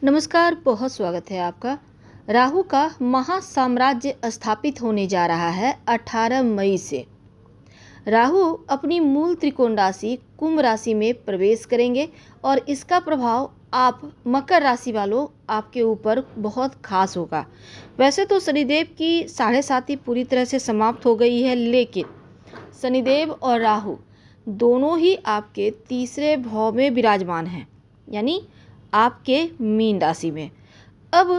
नमस्कार, बहुत स्वागत है आपका। राहु का महासाम्राज्य स्थापित होने जा रहा है 18 मई से। राहु अपनी मूल त्रिकोण राशि कुंभ राशि में प्रवेश करेंगे और इसका प्रभाव आप मकर राशि वालों आपके ऊपर बहुत खास होगा। वैसे तो शनिदेव की 7.5 पूरी तरह से समाप्त हो गई है, लेकिन शनिदेव और राहु दोनों ही आपके तीसरे भाव में विराजमान हैं, यानी आपके मीन राशि में। अब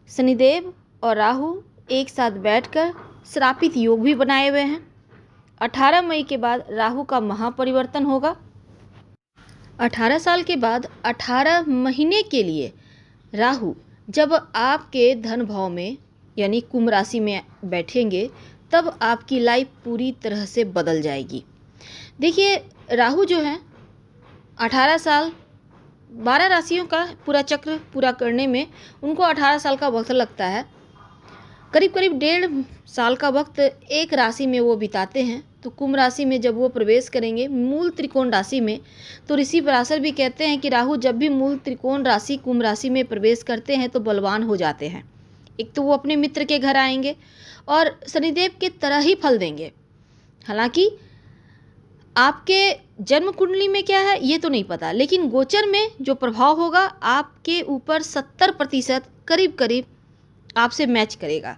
शनिदेव और राहु एक साथ बैठकर श्रापित योग भी बनाए हुए हैं। 18 मई के बाद राहु का महापरिवर्तन होगा। 18 साल के बाद 18 महीने के लिए राहु जब आपके धन भाव में यानी कुंभ राशि में बैठेंगे, तब आपकी लाइफ पूरी तरह से बदल जाएगी। देखिए, राहु जो है 18 साल 12 राशियों का पूरा चक्र पूरा करने में उनको 18 साल का वक्त लगता है। करीब करीब 1.5 साल का वक्त एक राशि में वो बिताते हैं। तो कुंभ राशि में जब वो प्रवेश करेंगे मूल त्रिकोण राशि में, तो ऋषि पराशर भी कहते हैं कि राहु जब भी मूल त्रिकोण राशि कुंभ राशि में प्रवेश करते हैं तो बलवान हो जाते हैं। एक तो वो अपने मित्र के घर आएंगे और शनिदेव के तरह ही फल देंगे। हालांकि आपके जन्म कुंडली में क्या है ये तो नहीं पता, लेकिन गोचर में जो प्रभाव होगा आपके ऊपर 70% करीब करीब आपसे मैच करेगा।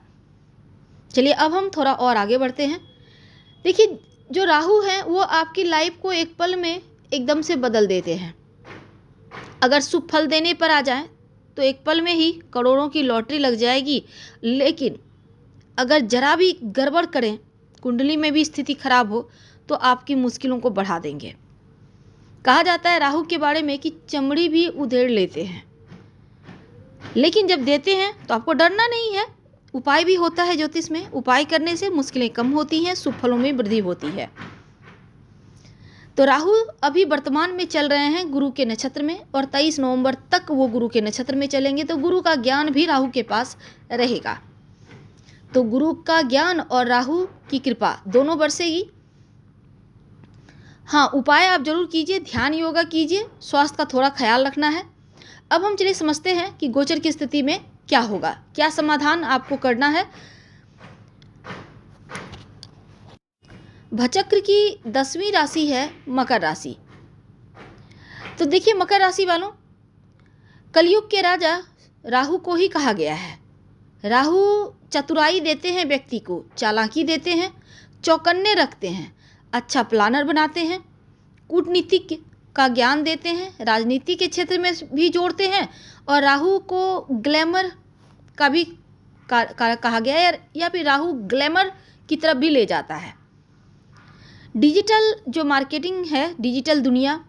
चलिए अब हम थोड़ा और आगे बढ़ते हैं। देखिए, जो राहु हैं वो आपकी लाइफ को एक पल में एकदम से बदल देते हैं। अगर शुभ फल देने पर आ जाए तो एक पल में ही करोड़ों की लॉटरी लग जाएगी, लेकिन अगर जरा भी गड़बड़ करें, कुंडली में भी स्थिति खराब हो, तो आपकी मुश्किलों को बढ़ा देंगे। कहा जाता है राहु के बारे में कि चमड़ी भी उधेड़ लेते हैं, लेकिन जब देते हैं तो आपको डरना नहीं है। उपाय भी होता है ज्योतिष में, उपाय करने से मुश्किलें कम होती हैं, शुभ फलों में वृद्धि होती है। तो राहु अभी वर्तमान में चल रहे हैं गुरु के नक्षत्र में और 23 नवंबर तक वो गुरु के नक्षत्र में चलेंगे। तो गुरु का ज्ञान भी राहु के पास रहेगा। तो गुरु का ज्ञान और राहु की कृपा दोनों बरसेगी। हाँ, उपाय आप जरूर कीजिए, ध्यान योगा कीजिए, स्वास्थ्य का थोड़ा ख्याल रखना है। अब हम चलिए समझते हैं कि गोचर की स्थिति में क्या होगा, क्या समाधान आपको करना है। भचक्र की 10वीं राशि है मकर राशि। तो देखिए, मकर राशि वालों, कलयुग के राजा राहु को ही कहा गया है। राहु चतुराई देते हैं व्यक्ति को, चालाकी देते हैं, चौकन्ने रखते हैं, अच्छा प्लानर बनाते हैं, कूटनीतिक का ज्ञान देते हैं, राजनीति के क्षेत्र में भी जोड़ते हैं, और राहु को ग्लैमर का भी कहा गया है, या फिर राहु ग्लैमर की तरफ भी ले जाता है। डिजिटल जो मार्केटिंग है, डिजिटल दुनिया,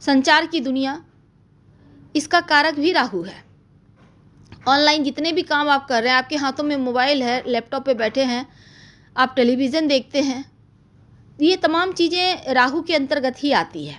संचार की दुनिया, इसका कारक भी राहु है। ऑनलाइन जितने भी काम आप कर रहे हैं, आपके हाथों में मोबाइल है, लैपटॉप पे बैठे हैं, आप टेलीविज़न देखते हैं, ये तमाम चीज़ें राहु के अंतर्गत ही आती है।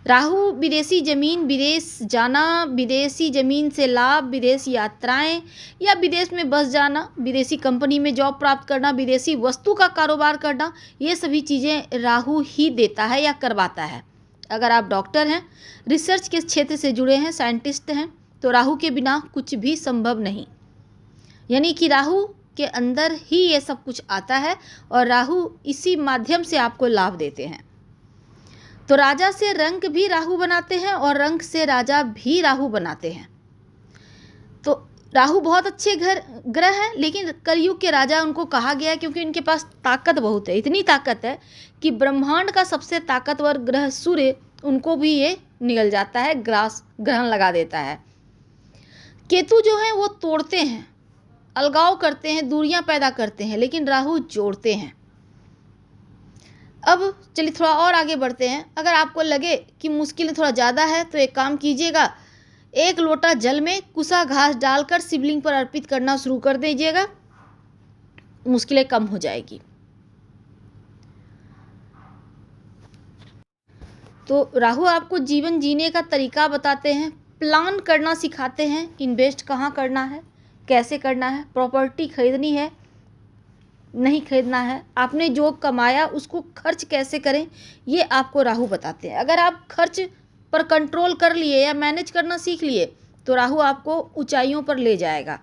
राहु विदेशी ज़मीन, विदेश जाना, विदेशी ज़मीन से लाभ, विदेश यात्राएं या विदेश में बस जाना, विदेशी कंपनी में जॉब प्राप्त करना, विदेशी वस्तु का कारोबार करना, ये सभी चीज़ें राहु ही देता है या करवाता है। अगर आप डॉक्टर हैं, रिसर्च के क्षेत्र से जुड़े हैं, साइंटिस्ट हैं, तो राहु के बिना कुछ भी संभव नहीं। यानी कि राहु के अंदर ही ये सब कुछ आता है और राहु इसी माध्यम से आपको लाभ देते हैं। तो राजा से रंक भी राहु बनाते हैं और रंक से राजा भी राहु बनाते हैं। तो राहु बहुत अच्छे ग्रह हैं, लेकिन कलयुग के राजा उनको कहा गया क्योंकि इनके पास ताकत बहुत है। इतनी ताकत है कि ब्रह्मांड का सबसे ताकतवर ग्रह सूर्य, उनको भी ये निगल जाता है, ग्रहण लगा देता है। केतु जो है वो तोड़ते हैं, अलगाव करते हैं, दूरियां पैदा करते हैं, लेकिन राहु जोड़ते हैं। अब चलिए थोड़ा और आगे बढ़ते हैं। अगर आपको लगे कि मुश्किल थोड़ा ज़्यादा है तो एक काम कीजिएगा, 1 लोटा जल में कुसा घास डालकर शिवलिंग पर अर्पित करना शुरू कर दीजिएगा, मुश्किलें कम हो जाएगी। तो राहु आपको जीवन जीने का तरीका बताते हैं, प्लान करना सिखाते हैं, इन्वेस्ट कहाँ करना है, कैसे करना है, प्रॉपर्टी खरीदनी है नहीं खरीदना है, आपने जो कमाया उसको खर्च कैसे करें, ये आपको राहु बताते हैं। अगर आप खर्च पर कंट्रोल कर लिए या मैनेज करना सीख लिए तो राहु आपको ऊंचाइयों पर ले जाएगा।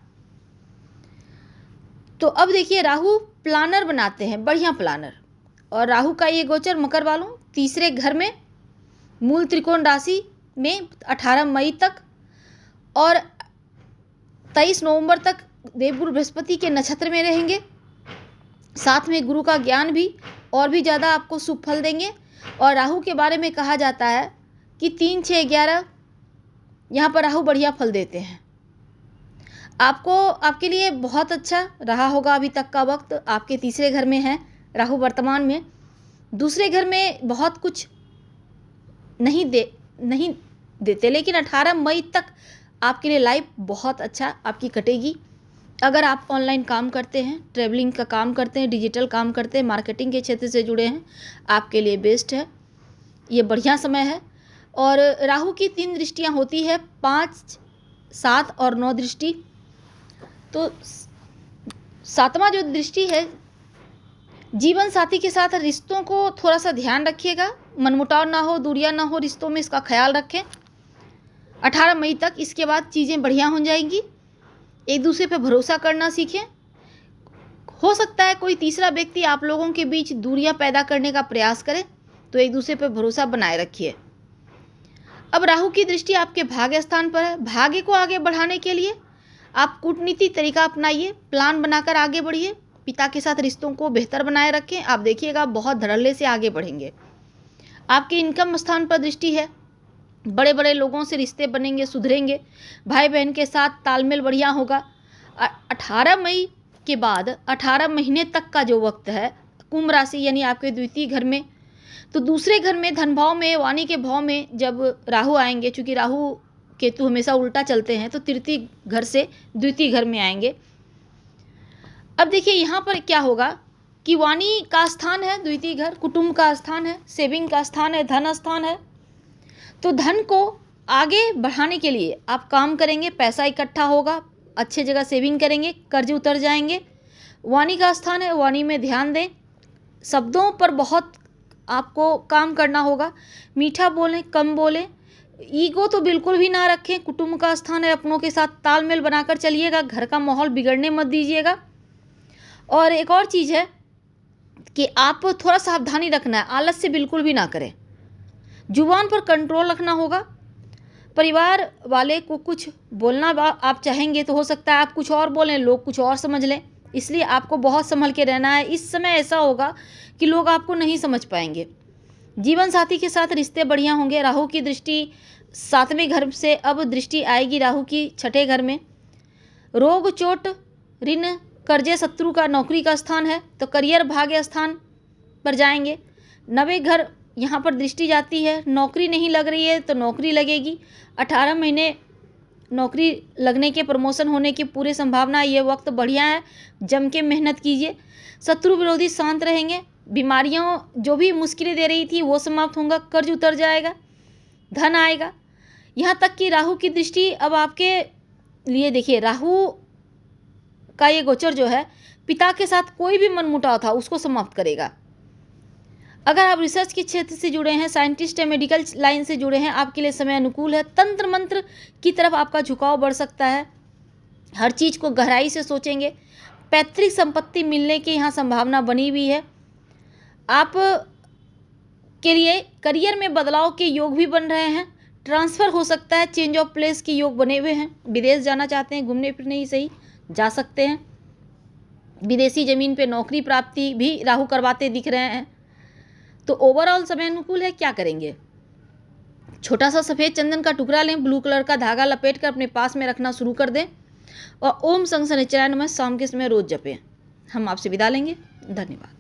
तो अब देखिए, राहु प्लानर बनाते हैं, बढ़िया प्लानर। और राहु का ये गोचर मकर वालों तीसरे घर में मूल त्रिकोण राशि में 18 मई तक और 23 नवंबर तक देवगुरु बृहस्पति के नक्षत्र में रहेंगे। साथ में गुरु का ज्ञान भी और भी ज़्यादा आपको शुभ फल देंगे। और राहु के बारे में कहा जाता है कि 3, 6, 11 यहाँ पर राहु बढ़िया फल देते हैं। आपके लिए बहुत अच्छा रहा होगा अभी तक का वक्त। आपके तीसरे घर में है राहु वर्तमान में, दूसरे घर में बहुत कुछ नहीं देते, लेकिन 18 मई तक आपके लिए लाइफ बहुत अच्छा आपकी कटेगी। अगर आप ऑनलाइन काम करते हैं, ट्रैवलिंग का काम करते हैं, डिजिटल काम करते हैं, मार्केटिंग के क्षेत्र से जुड़े हैं, आपके लिए बेस्ट है, ये बढ़िया समय है। और राहु की 3 दृष्टियां होती है, 5, 7 और 9 दृष्टि। तो 7वां जो दृष्टि है, जीवन साथी के साथ रिश्तों को थोड़ा सा ध्यान रखिएगा, मनमुटाव ना हो, दूरियां ना हो रिश्तों में, इसका ख्याल रखें 18 मई तक। इसके बाद चीज़ें बढ़िया हो जाएंगी। एक दूसरे पर भरोसा करना सीखें। हो सकता है कोई तीसरा व्यक्ति आप लोगों के बीच दूरियां पैदा करने का प्रयास करे, तो एक दूसरे पर भरोसा बनाए रखिए। अब राहु की दृष्टि आपके भाग्य स्थान पर है। भाग्य को आगे बढ़ाने के लिए आप कूटनीति तरीका अपनाइए, प्लान बनाकर आगे बढ़िए, पिता के साथ रिश्तों को बेहतर बनाए रखें। आप देखिएगा बहुत धड़ल्ले से आगे बढ़ेंगे। आपके इनकम स्थान पर दृष्टि है, बड़े बड़े लोगों से रिश्ते बनेंगे, सुधरेंगे, भाई बहन के साथ तालमेल बढ़िया होगा। 18 मई के बाद 18 महीने तक का जो वक्त है कुंभ राशि यानी आपके द्वितीय घर में, तो दूसरे घर में धन भाव में, वाणी के भाव में जब राहु आएंगे, चूँकि राहु केतु हमेशा उल्टा चलते हैं, तो तृतीय घर से द्वितीय घर में आएंगे। अब देखिए यहाँ पर क्या होगा कि वाणी का स्थान है द्वितीय घर, कुटुंब का स्थान है, सेविंग का स्थान है, धन स्थान है। तो धन को आगे बढ़ाने के लिए आप काम करेंगे, पैसा इकट्ठा होगा, अच्छे जगह सेविंग करेंगे, कर्ज उतर जाएंगे। वाणी का स्थान है, वाणी में ध्यान दें, शब्दों पर बहुत आपको काम करना होगा, मीठा बोलें, कम बोलें, ईगो तो बिल्कुल भी ना रखें। कुटुंब का स्थान है, अपनों के साथ तालमेल बनाकर चलिएगा, घर का माहौल बिगड़ने मत दीजिएगा। और एक और चीज़ है कि आप थोड़ा सावधानी रखना है, आलस्य बिल्कुल भी ना करें, जुबान पर कंट्रोल रखना होगा। परिवार वाले को कुछ बोलना आप चाहेंगे तो हो सकता है आप कुछ और बोलें, लोग कुछ और समझ लें, इसलिए आपको बहुत संभल के रहना है। इस समय ऐसा होगा कि लोग आपको नहीं समझ पाएंगे। जीवन साथी के साथ रिश्ते बढ़िया होंगे। राहु की दृष्टि 7वें घर से अब दृष्टि आएगी राहु की 6ठे घर में। रोग, चोट, ऋण, कर्जे, शत्रु का नौकरी का स्थान है, तो करियर भाग्य स्थान पर जाएंगे। 9वें घर यहाँ पर दृष्टि जाती है, नौकरी नहीं लग रही है तो नौकरी लगेगी। 18 महीने नौकरी लगने के, प्रमोशन होने की पूरी संभावना, ये वक्त बढ़िया है, जम के मेहनत कीजिए। शत्रु विरोधी शांत रहेंगे, बीमारियां जो भी मुश्किलें दे रही थी वो समाप्त होंगे, कर्ज उतर जाएगा, धन आएगा। यहाँ तक कि राहु की दृष्टि अब आपके लिए, देखिए राहु का ये गोचर जो है, पिता के साथ कोई भी मनमुटाव था उसको समाप्त करेगा। अगर आप रिसर्च के क्षेत्र से जुड़े हैं, साइंटिस्ट हैं, मेडिकल लाइन से जुड़े हैं, आपके लिए समय अनुकूल है। तंत्र मंत्र की तरफ आपका झुकाव बढ़ सकता है, हर चीज़ को गहराई से सोचेंगे। पैतृक संपत्ति मिलने की यहाँ संभावना बनी हुई है। आप के लिए करियर में बदलाव के योग भी बन रहे हैं, ट्रांसफ़र हो सकता है, चेंज ऑफ प्लेस के योग बने हुए हैं। विदेश जाना चाहते हैं, घूमने फिरने ही सही जा सकते हैं। विदेशी ज़मीन पे नौकरी प्राप्ति भी राहु करवाते दिख रहे हैं। तो ओवरऑल समय अनुकूल है। क्या करेंगे, छोटा सा सफ़ेद चंदन का टुकड़ा लें, ब्लू कलर का धागा लपेट कर अपने पास में रखना शुरू कर दें और ओम शनिश्चराय नमः शाम के समय रोज़ जपें। हम आपसे विदा लेंगे। धन्यवाद।